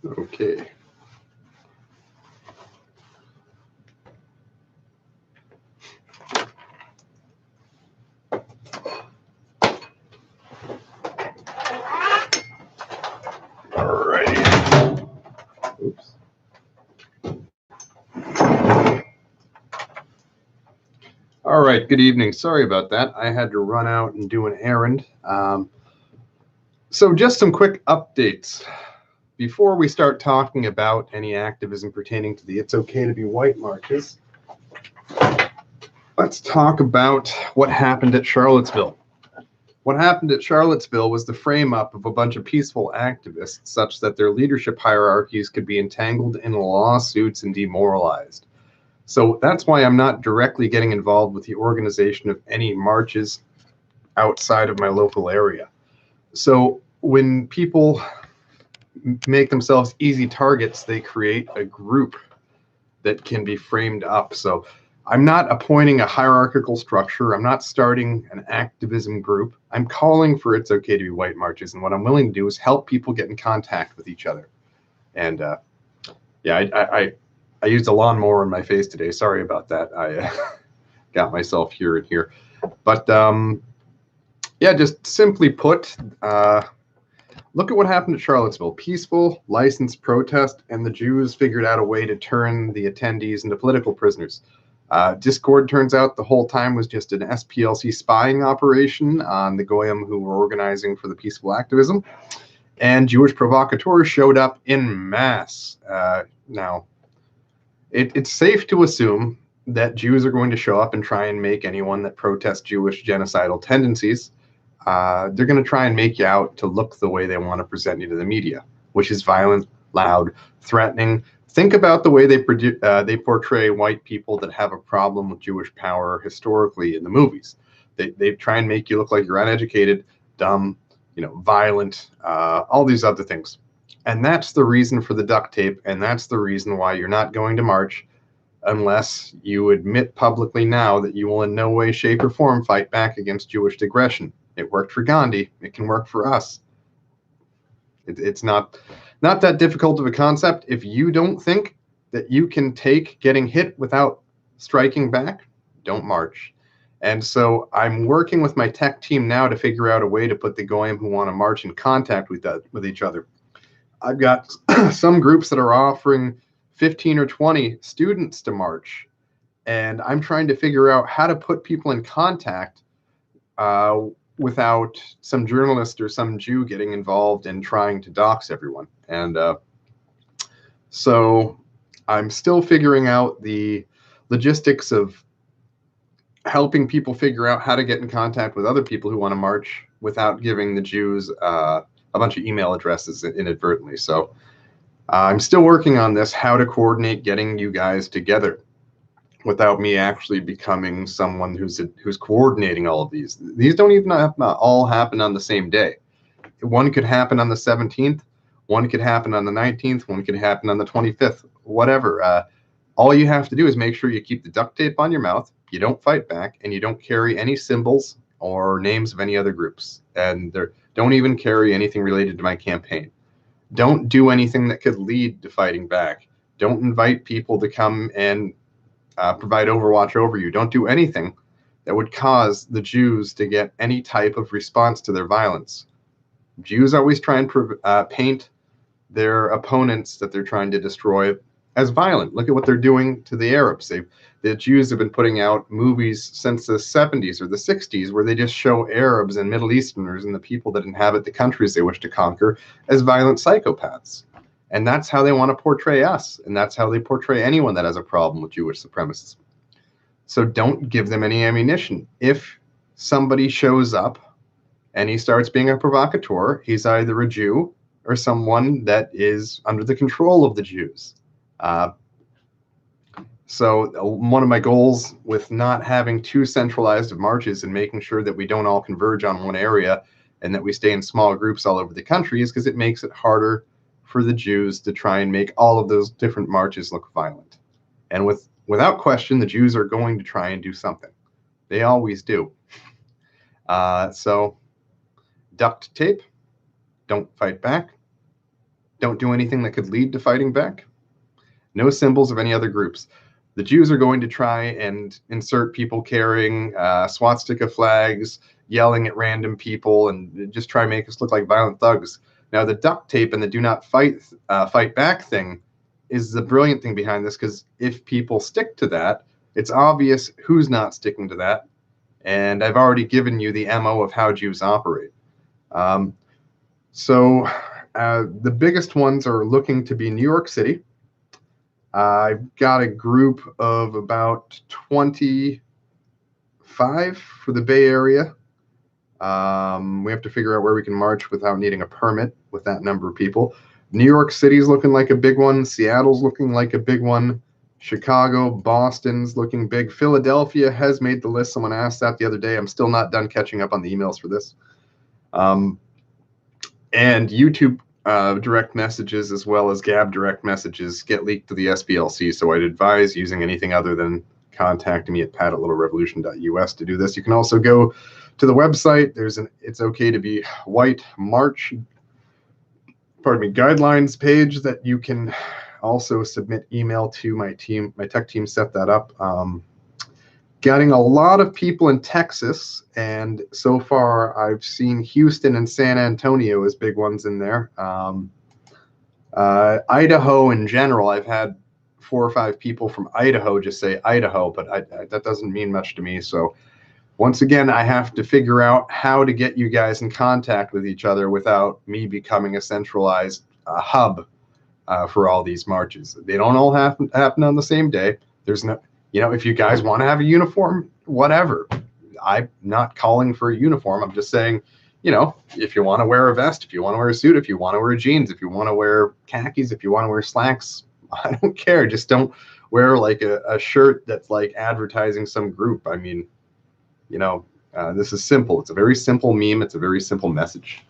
Okay. All right. Oops. All right. Good evening. Sorry about that. I had to run out and do an errand. So just some quick updates. Before we start talking about any activism pertaining to the It's Okay to Be White marches, let's talk about what happened at Charlottesville. What happened at Charlottesville was the frame up of a bunch of peaceful activists such that their leadership hierarchies could be entangled in lawsuits and demoralized. So that's why I'm not directly getting involved with the organization of any marches outside of my local area. So when people make themselves easy targets, they create a group that can be framed up. So I'm not appointing a hierarchical structure. I'm not starting an activism group. I'm calling for It's Okay to Be White marches. And what I'm willing to do is help people get in contact with each other. And I used a lawnmower in my face today. Sorry about that. I got myself here and here. But just simply put, look at what happened at Charlottesville. Peaceful, licensed protest, and the Jews figured out a way to turn the attendees into political prisoners. Discord, turns out, the whole time was just an SPLC spying operation on the Goyim who were organizing for the peaceful activism. And Jewish provocateurs showed up in mass. Now, it's safe to assume that Jews are going to show up and try and make anyone that protests Jewish genocidal tendencies, they're going to try and make you out to look the way they want to present you to the media, which is violent, loud, threatening. Think about the way they portray white people that have a problem with Jewish power historically in the movies. They try and make you look like you're uneducated, dumb, violent, all these other things. And that's the reason for the duct tape, and that's the reason why you're not going to march unless you admit publicly now that you will in no way, shape, or form fight back against Jewish aggression. It worked for Gandhi. It can work for us. It's not that difficult of a concept. If you don't think that you can take getting hit without striking back, don't march. And so I'm working with my tech team now to figure out a way to put the Goyim who want to march in contact with each other. I've got some groups that are offering 15 or 20 students to march, and I'm trying to figure out how to put people in contact without some journalist or some Jew getting involved and trying to dox everyone. And so I'm still figuring out the logistics of helping people figure out how to get in contact with other people who want to march without giving the Jews a bunch of email addresses inadvertently. So I'm still working on this, how to coordinate getting you guys together without me actually becoming someone who's coordinating all of these. These don't even all happen on the same day. One could happen on the 17th, one could happen on the 19th, one could happen on the 25th, whatever. All you have to do is make sure you keep the duct tape on your mouth, you don't fight back, and you don't carry any symbols or names of any other groups. And don't even carry anything related to my campaign. Don't do anything that could lead to fighting back. Don't invite people to come and provide overwatch over you. Don't do anything that would cause the Jews to get any type of response to their violence. Jews always try and paint their opponents that they're trying to destroy as violent. Look at what they're doing to the Arabs. The Jews have been putting out movies since the 70s or the 60s where they just show Arabs and Middle Easterners and the people that inhabit the countries they wish to conquer as violent psychopaths. And that's how they want to portray us. And that's how they portray anyone that has a problem with Jewish supremacists. So don't give them any ammunition. If somebody shows up and he starts being a provocateur, he's either a Jew or someone that is under the control of the Jews. So one of my goals with not having too centralized of marches and making sure that we don't all converge on one area and that we stay in small groups all over the country is because it makes it harder for the Jews to try and make all of those different marches look violent. And without question, the Jews are going to try and do something. They always do. So duct tape, don't fight back. Don't do anything that could lead to fighting back. No symbols of any other groups. The Jews are going to try and insert people carrying swastika flags, yelling at random people, and just try and make us look like violent thugs. Now, the duct tape and the do not fight back thing is the brilliant thing behind this, because if people stick to that, it's obvious who's not sticking to that. And I've already given you the MO of how Jews operate. So the biggest ones are looking to be New York City. I've got a group of about 25 for the Bay Area. We have to figure out where we can march without needing a permit with that number of people. New York City's looking like a big one. Seattle's looking like a big one. Chicago, Boston's looking big. Philadelphia has made the list. Someone asked that the other day. I'm still not done catching up on the emails for this. And YouTube direct messages, as well as Gab direct messages, get leaked to the SPLC. So I'd advise using anything other than contacting me at pat@littlerevolution.us to do this. You can also go to the website. There's an It's Okay to Be White March, guidelines page that you can also submit email to my team. My tech team set that up. Getting a lot of people in Texas, and so far I've seen Houston and San Antonio as big ones in there. Idaho in general, I've had 4 or 5 people from Idaho just say Idaho, but that doesn't mean much to me. So once again, I have to figure out how to get you guys in contact with each other without me becoming a centralized hub for all these marches. They don't all happen on the same day. There's no, if you guys want to have a uniform, whatever. I'm not calling for a uniform. I'm just saying, if you want to wear a vest, if you want to wear a suit, if you want to wear jeans, if you want to wear khakis, if you want to wear slacks, I don't care. Just don't wear like a shirt that's like advertising some group. I mean, this is simple. It's a very simple meme. It's a very simple message.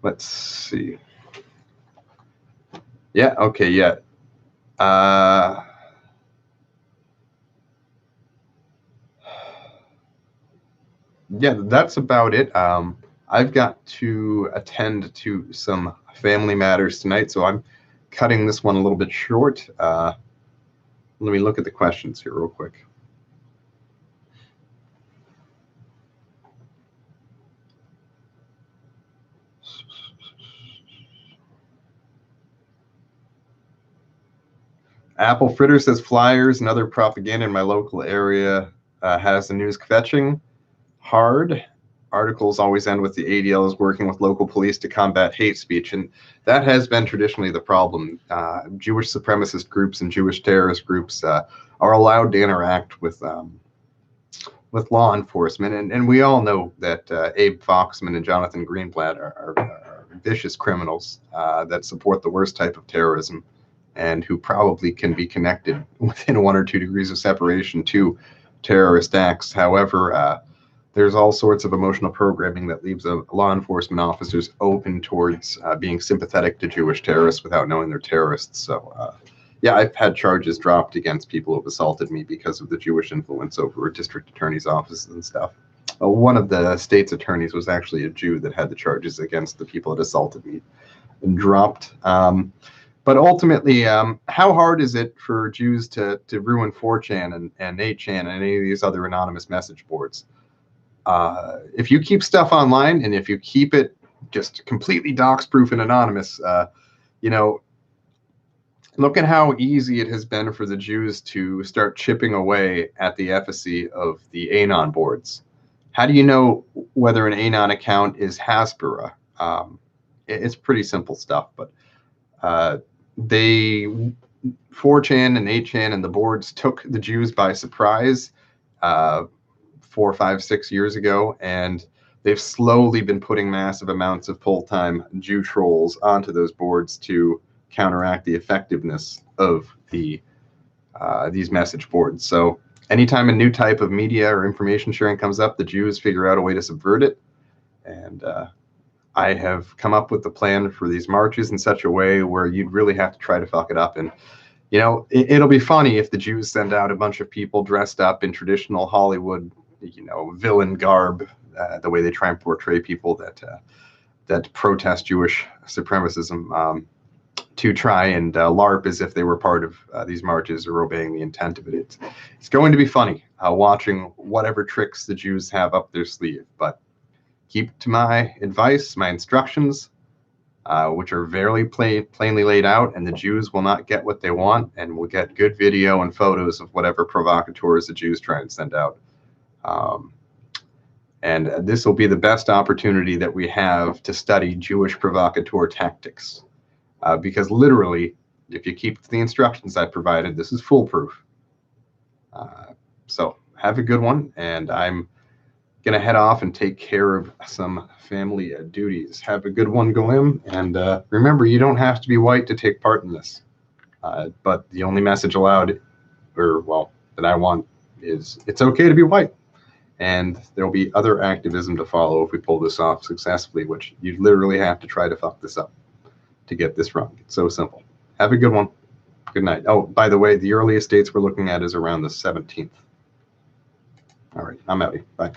Let's see. Yeah. Okay. Yeah. Yeah, that's about it. I've got to attend to some family matters tonight, so I'm cutting this one a little bit short. Let me look at the questions here real quick. Apple Fritter says flyers and other propaganda in my local area has the news kvetching hard. Articles always end with the ADL is working with local police to combat hate speech, and that has been traditionally the problem. Jewish supremacist groups and Jewish terrorist groups are allowed to interact with law enforcement, and we all know that Abe Foxman and Jonathan Greenblatt are vicious criminals that support the worst type of terrorism, and who probably can be connected within 1 or 2 degrees of separation to terrorist acts. However, there's all sorts of emotional programming that leaves law enforcement officers open towards being sympathetic to Jewish terrorists without knowing they're terrorists. So, yeah, I've had charges dropped against people who have assaulted me because of the Jewish influence over district attorney's offices and stuff. One of the state's attorneys was actually a Jew that had the charges against the people that assaulted me and dropped. But ultimately, how hard is it for Jews to ruin 4chan and 8chan and any of these other anonymous message boards? If you keep stuff online and if you keep it just completely dox-proof and anonymous, look at how easy it has been for the Jews to start chipping away at the efficacy of the Anon boards. How do you know whether an Anon account is Hasbara? It's pretty simple stuff, but 4chan and 8chan and the boards took the Jews by surprise 4, 5, 6 years ago, and they've slowly been putting massive amounts of full-time Jew trolls onto those boards to counteract the effectiveness of these message boards. So anytime a new type of media or information sharing comes up, the Jews figure out a way to subvert it. And I have come up with the plan for these marches in such a way where you'd really have to try to fuck it up. And it'll be funny if the Jews send out a bunch of people dressed up in traditional Hollywood villain garb, the way they try and portray people that that protest Jewish supremacism to try and LARP as if they were part of these marches or obeying the intent of it. It's going to be funny watching whatever tricks the Jews have up their sleeve, but keep to my advice, my instructions, which are very plainly laid out, and the Jews will not get what they want, and will get good video and photos of whatever provocateurs the Jews try and send out. And this will be the best opportunity that we have to study Jewish provocateur tactics. Because literally, if you keep the instructions I provided, this is foolproof. So have a good one, and I'm going to head off and take care of some family duties. Have a good one, Golim, and remember, you don't have to be white to take part in this. But the only message allowed, or well, that I want, is it's okay to be white. And there'll be other activism to follow if we pull this off successfully, which you literally have to try to fuck this up to get this wrong. It's so simple. Have a good one. Good night. Oh, by the way, the earliest dates we're looking at is around the 17th. All right, I'm out. Bye.